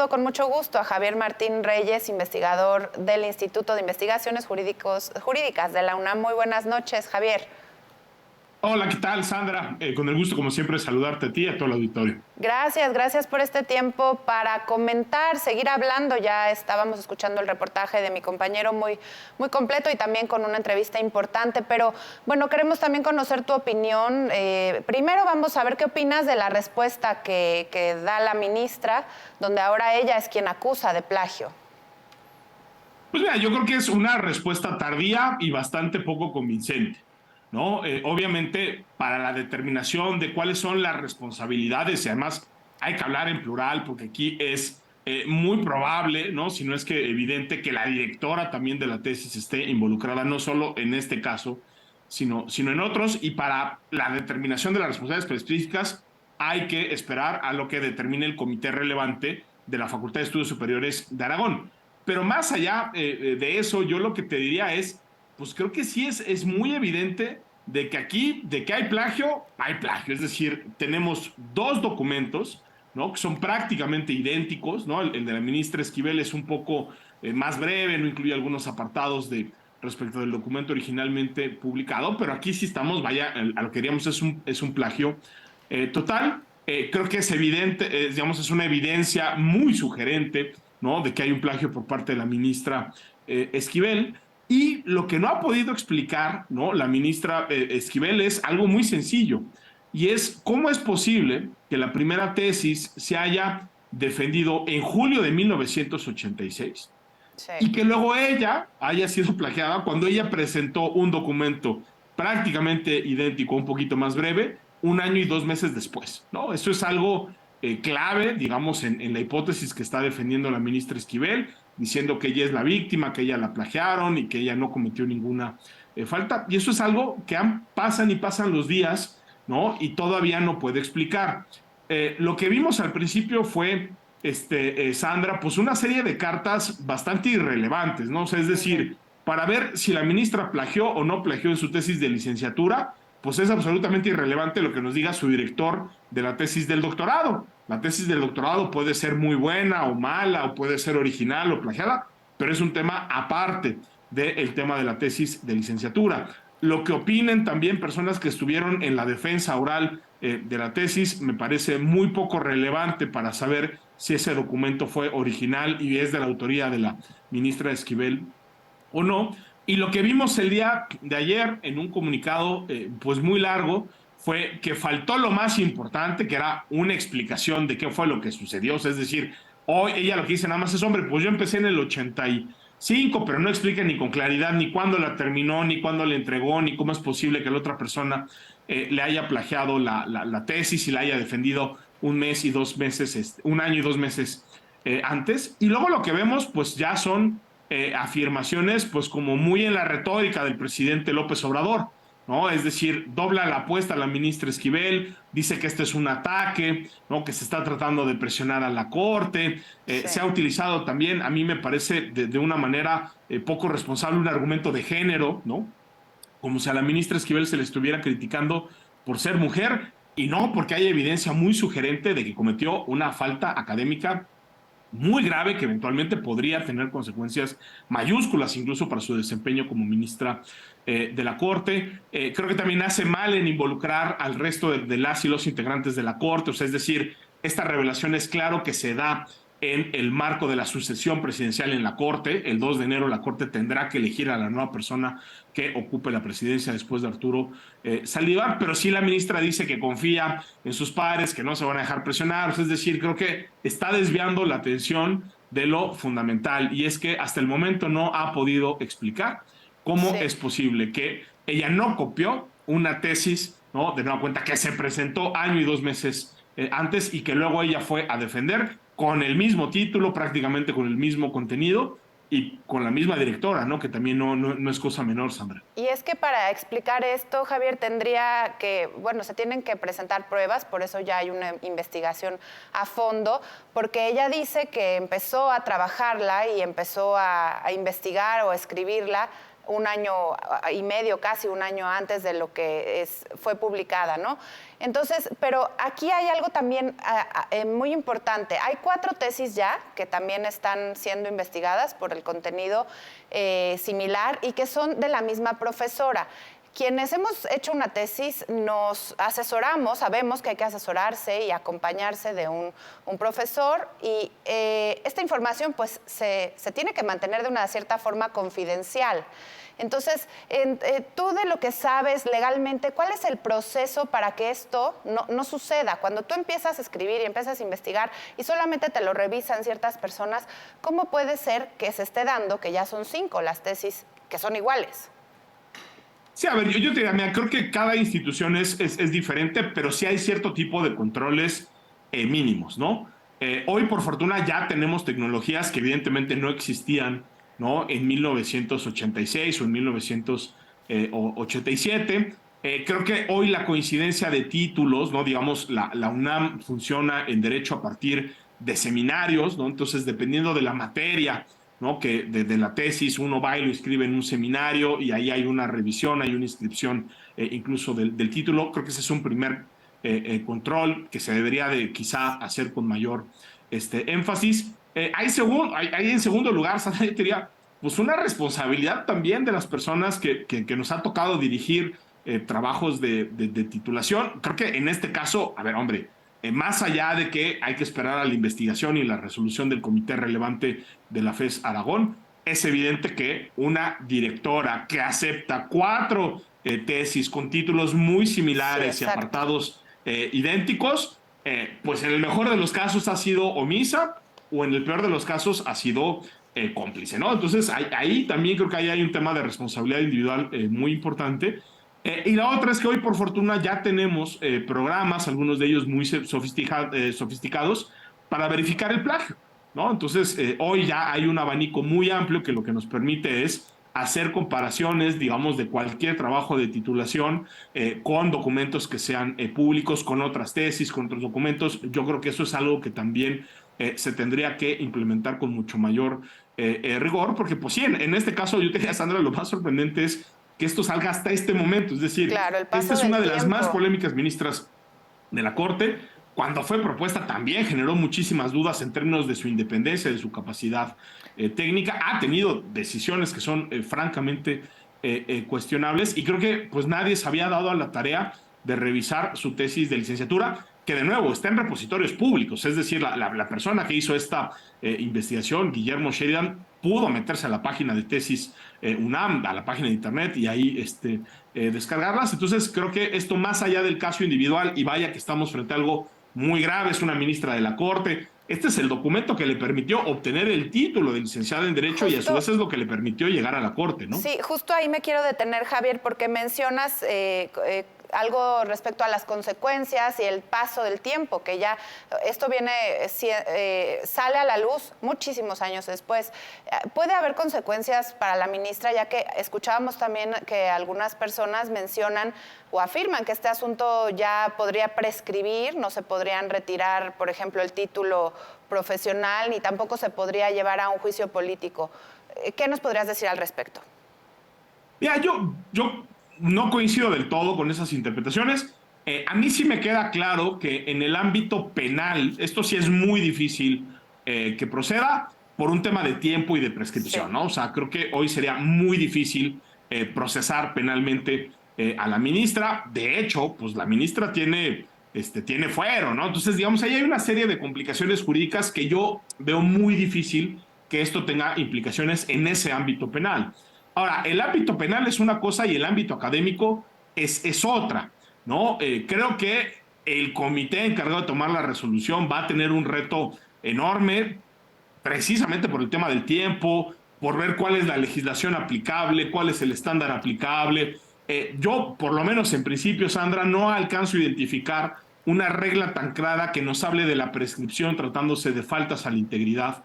Con mucho gusto a Javier Martín Reyes, investigador del Instituto de Investigaciones Jurídicas de la UNAM. Muy buenas noches, Javier. Hola, ¿qué tal, Sandra? Con el gusto, como siempre, de saludarte a ti y a todo el auditorio. Gracias por este tiempo para comentar, seguir hablando. Ya estábamos escuchando el reportaje de mi compañero muy completo y también con una entrevista importante, pero bueno, queremos también conocer tu opinión. Primero vamos a ver qué opinas de la respuesta que da la ministra, donde ahora ella es quien acusa de plagio. Pues mira, yo creo que es una respuesta tardía y bastante poco convincente, ¿no? Obviamente, para la determinación de cuáles son las responsabilidades, y además hay que hablar en plural, porque aquí es muy probable, ¿no? Si no es que evidente, que la directora también de la tesis esté involucrada, no solo en este caso, sino en otros, y para la determinación de las responsabilidades específicas hay que esperar a lo que determine el comité relevante de la Facultad de Estudios Superiores de Aragón. Pero más allá de eso, yo lo que te diría es, pues creo que sí es muy evidente de que aquí, de que hay plagio. Es decir, tenemos dos documentos, ¿no? Que son prácticamente idénticos, ¿no? El de la ministra Esquivel es un poco más breve, no incluye algunos apartados respecto del documento originalmente publicado, pero aquí sí estamos, vaya, a lo que diríamos es un plagio total. Creo que es evidente, digamos, es una evidencia muy sugerente, ¿no? De que hay un plagio por parte de la ministra Esquivel. Y lo que no ha podido explicar, ¿no? La ministra Esquivel es algo muy sencillo, y es cómo es posible que la primera tesis se haya defendido en julio de 1986 Sí. y que luego ella haya sido plagiada cuando ella presentó un documento prácticamente idéntico, un poquito más breve, un año y 2 meses después, ¿no? Eso es algo clave, digamos, en la hipótesis que está defendiendo la ministra Esquivel, diciendo que ella es la víctima, que ella la plagiaron y que ella no cometió ninguna falta. Y eso es algo que pasan y pasan los días, ¿no? Y todavía no puede explicar. Lo que vimos al principio fue Sandra, pues una serie de cartas bastante irrelevantes, ¿no? O sea, es decir, para ver si la ministra plagió o no plagió en su tesis de licenciatura, pues es absolutamente irrelevante lo que nos diga su director de la tesis del doctorado. La tesis del doctorado puede ser muy buena o mala, o puede ser original o plagiada, pero es un tema aparte del tema de la tesis de licenciatura. Lo que opinen también personas que estuvieron en la defensa oral de la tesis me parece muy poco relevante para saber si ese documento fue original y es de la autoría de la ministra Esquivel o no. Y lo que vimos el día de ayer en un comunicado pues muy largo fue que faltó lo más importante, que era una explicación de qué fue lo que sucedió. O sea, es decir, hoy ella lo que dice nada más es, hombre, pues yo empecé en el 85, pero no explica ni con claridad ni cuándo la terminó, ni cuándo la entregó, ni cómo es posible que la otra persona le haya plagiado la tesis y la haya defendido un mes y 2 meses, un año y 2 meses antes. Y luego lo que vemos, pues ya son afirmaciones, pues como muy en la retórica del presidente López Obrador, ¿no? Es decir, dobla la apuesta a la ministra Esquivel, dice que este es un ataque, ¿no? Que se está tratando de presionar a la Corte. Sí. Se ha utilizado también, a mí me parece, de una manera poco responsable, un argumento de género, ¿no? Como si a la ministra Esquivel se le estuviera criticando por ser mujer, y no porque hay evidencia muy sugerente de que cometió una falta académica muy grave que eventualmente podría tener consecuencias mayúsculas incluso para su desempeño como ministra de la Corte. Creo que también hace mal en involucrar al resto de las y los integrantes de la Corte. O sea, es decir, esta revelación es claro que se da en el marco de la sucesión presidencial en la Corte. El 2 de enero la Corte tendrá que elegir a la nueva persona que ocupe la presidencia después de Arturo Saldívar, pero sí la ministra dice que confía en sus pares, que no se van a dejar presionar. Es decir, creo que está desviando la atención de lo fundamental, y es que hasta el momento no ha podido explicar cómo Sí. es posible que ella no copió una tesis, ¿no? De nueva cuenta, que se presentó año y 2 meses antes, y que luego ella fue a defender con el mismo título, prácticamente con el mismo contenido y con la misma directora, ¿no? Que también no es cosa menor, Sandra. Y es que para explicar esto, Javier, tendría que, bueno, se tienen que presentar pruebas, por eso ya hay una investigación a fondo, porque ella dice que empezó a trabajarla y empezó a investigar o a escribirla un año y medio, casi un año antes de lo que fue publicada, ¿no? Entonces, pero aquí hay algo también muy importante. Hay 4 tesis ya que también están siendo investigadas por el contenido similar y que son de la misma profesora. Quienes hemos hecho una tesis nos asesoramos, sabemos que hay que asesorarse y acompañarse de un profesor y esta información pues se tiene que mantener de una cierta forma confidencial. Entonces, tú de lo que sabes legalmente, ¿cuál es el proceso para que esto no suceda? Cuando tú empiezas a escribir y empiezas a investigar y solamente te lo revisan ciertas personas, ¿cómo puede ser que se esté dando que ya son 5 las tesis que son iguales? Sí, a ver, yo te diría, mira, creo que cada institución es diferente, pero sí hay cierto tipo de controles mínimos, ¿no? Hoy, por fortuna, ya tenemos tecnologías que evidentemente no existían, ¿no? En 1986 o en 1987. Creo que hoy la coincidencia de títulos, ¿no? Digamos, la UNAM funciona en derecho a partir de seminarios, ¿no? Entonces, dependiendo de la materia, ¿no? Que de la tesis uno va y lo inscribe en un seminario y ahí hay una revisión, hay una inscripción incluso del título. Creo que ese es un primer control que se debería de quizá hacer con mayor énfasis. Hay en segundo lugar, Sandra, yo diría, pues una responsabilidad también de las personas que nos ha tocado dirigir trabajos de titulación. Creo que en este caso, a ver, hombre, más allá de que hay que esperar a la investigación y la resolución del comité relevante de la FES Aragón, es evidente que una directora que acepta 4 tesis con títulos muy similares Sí, y apartados idénticos, pues en el mejor de los casos ha sido omisa o en el peor de los casos ha sido cómplice, ¿no? Entonces ahí también creo que ahí hay un tema de responsabilidad individual muy importante. Y la otra es que hoy, por fortuna, ya tenemos programas, algunos de ellos muy sofisticados, para verificar el plagio, ¿no? Entonces, hoy ya hay un abanico muy amplio que lo que nos permite es hacer comparaciones, digamos, de cualquier trabajo de titulación con documentos que sean públicos, con otras tesis, con otros documentos. Yo creo que eso es algo que también se tendría que implementar con mucho mayor rigor, porque pues sí, en este caso, yo te diría, Sandra, lo más sorprendente es que esto salga hasta este momento. Es decir, Claro, el esta paso es del una de las más tiempo. polémicas ministras de la Corte. Cuando fue propuesta también generó muchísimas dudas en términos de su independencia, de su capacidad técnica. Ha tenido decisiones que son francamente cuestionables y creo que pues nadie se había dado a la tarea de revisar su tesis de licenciatura, que de nuevo está en repositorios públicos. Es decir, la persona que hizo esta investigación, Guillermo Sheridan, pudo meterse a la página de tesis UNAM, a la página de internet y ahí descargarlas. Entonces creo que esto, más allá del caso individual, y vaya que estamos frente a algo muy grave, es una ministra de la Corte, este es el documento que le permitió obtener el título de licenciada en Derecho y a su Justo, vez es lo que le permitió llegar a la Corte, ¿no? sí, justo ahí me quiero detener, Javier, porque mencionas algo respecto a las consecuencias y el paso del tiempo, que ya esto sale a la luz muchísimos años después. ¿Puede haber consecuencias para la ministra, ya que escuchábamos también que algunas personas mencionan o afirman que este asunto ya podría prescribir, no se podrían retirar, por ejemplo, el título profesional, ni tampoco se podría llevar a un juicio político? ¿Qué nos podrías decir al respecto? Mira, yo no coincido del todo con esas interpretaciones. A mí sí me queda claro que en el ámbito penal, esto sí es muy difícil que proceda por un tema de tiempo y de Sí. prescripción, ¿no? O sea, creo que hoy sería muy difícil procesar penalmente a la ministra. De hecho, pues la ministra tiene fuero, ¿no? Entonces, digamos, ahí hay una serie de complicaciones jurídicas que yo veo muy difícil que esto tenga implicaciones en ese ámbito penal. Ahora, el ámbito penal es una cosa y el ámbito académico es otra, ¿no? Creo que el comité encargado de tomar la resolución va a tener un reto enorme, precisamente por el tema del tiempo, por ver cuál es la legislación aplicable, cuál es el estándar aplicable. Yo, por lo menos en principio, Sandra, no alcanzo a identificar una regla tan clara que nos hable de la prescripción tratándose de faltas a la integridad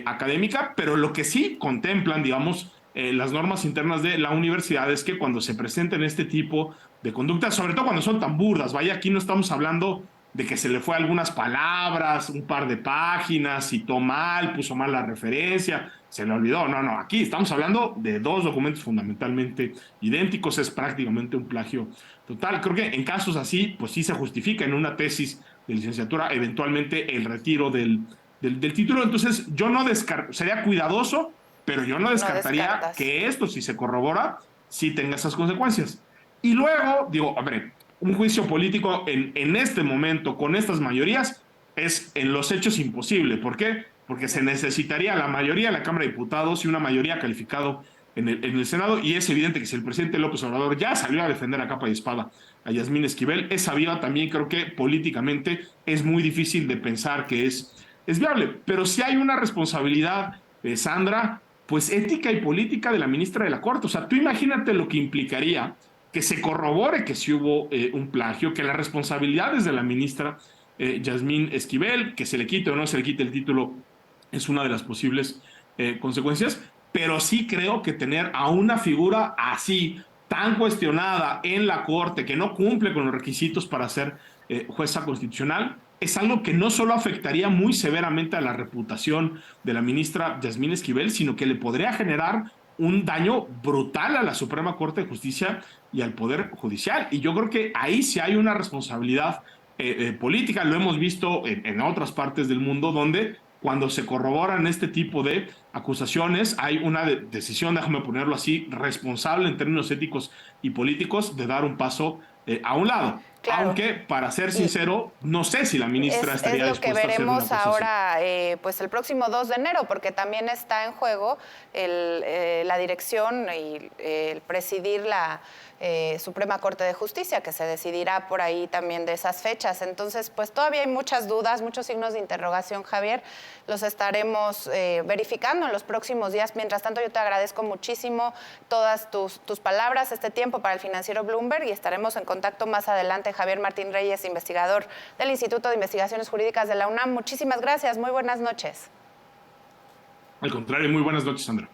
académica, pero lo que sí contemplan, digamos, las normas internas de la universidad es que cuando se presenten este tipo de conductas, sobre todo cuando son tan burdas, vaya, aquí no estamos hablando de que se le fue algunas palabras, un par de páginas, citó mal, puso mal la referencia, se le olvidó. No, aquí estamos hablando de dos documentos fundamentalmente idénticos, es prácticamente un plagio total. Creo que en casos así, pues sí se justifica en una tesis de licenciatura eventualmente el retiro del título. Entonces, yo no sería cuidadoso, pero yo no No descartaría descartas. que esto, si se corrobora, sí tenga esas consecuencias. Y luego, digo, a ver, un juicio político en este momento, con estas mayorías, es en los hechos imposible. ¿Por qué? Porque se necesitaría la mayoría de la Cámara de Diputados y una mayoría calificada en el Senado, y es evidente que si el presidente López Obrador ya salió a defender a capa y espada a Yasmín Esquivel, esa vía también creo que políticamente es muy difícil de pensar que es viable. Pero si hay una responsabilidad, Sandra, pues ética y política de la ministra de la Corte. O sea, tú imagínate lo que implicaría que se corrobore que sí hubo un plagio, que las responsabilidades de la ministra Yasmín Esquivel, que se le quite o no se le quite el título, es una de las posibles consecuencias, pero sí creo que tener a una figura así, tan cuestionada en la Corte, que no cumple con los requisitos para ser jueza constitucional, es algo que no solo afectaría muy severamente a la reputación de la ministra Yasmín Esquivel, sino que le podría generar un daño brutal a la Suprema Corte de Justicia y al Poder Judicial. Y yo creo que ahí sí hay una responsabilidad política. Lo hemos visto en otras partes del mundo donde cuando se corroboran este tipo de acusaciones hay una decisión, déjame ponerlo así, responsable en términos éticos y políticos de dar un paso a un lado. Claro. Aunque, para ser Y, sincero, no sé si la ministra es estaría lo que dispuesta a hacer una veremos cosa así. ahora, pues el próximo 2 de enero, porque también está en juego la dirección y el presidir la Suprema Corte de Justicia, que se decidirá por ahí también de esas fechas. Entonces, pues todavía hay muchas dudas, muchos signos de interrogación, Javier. Los estaremos verificando en los próximos días. Mientras tanto, yo te agradezco muchísimo todas tus palabras, este tiempo para el financiero Bloomberg, y estaremos en contacto más adelante. Javier Martín Reyes, investigador del Instituto de Investigaciones Jurídicas de la UNAM. Muchísimas gracias. Muy buenas noches. Al contrario, muy buenas noches, Sandra.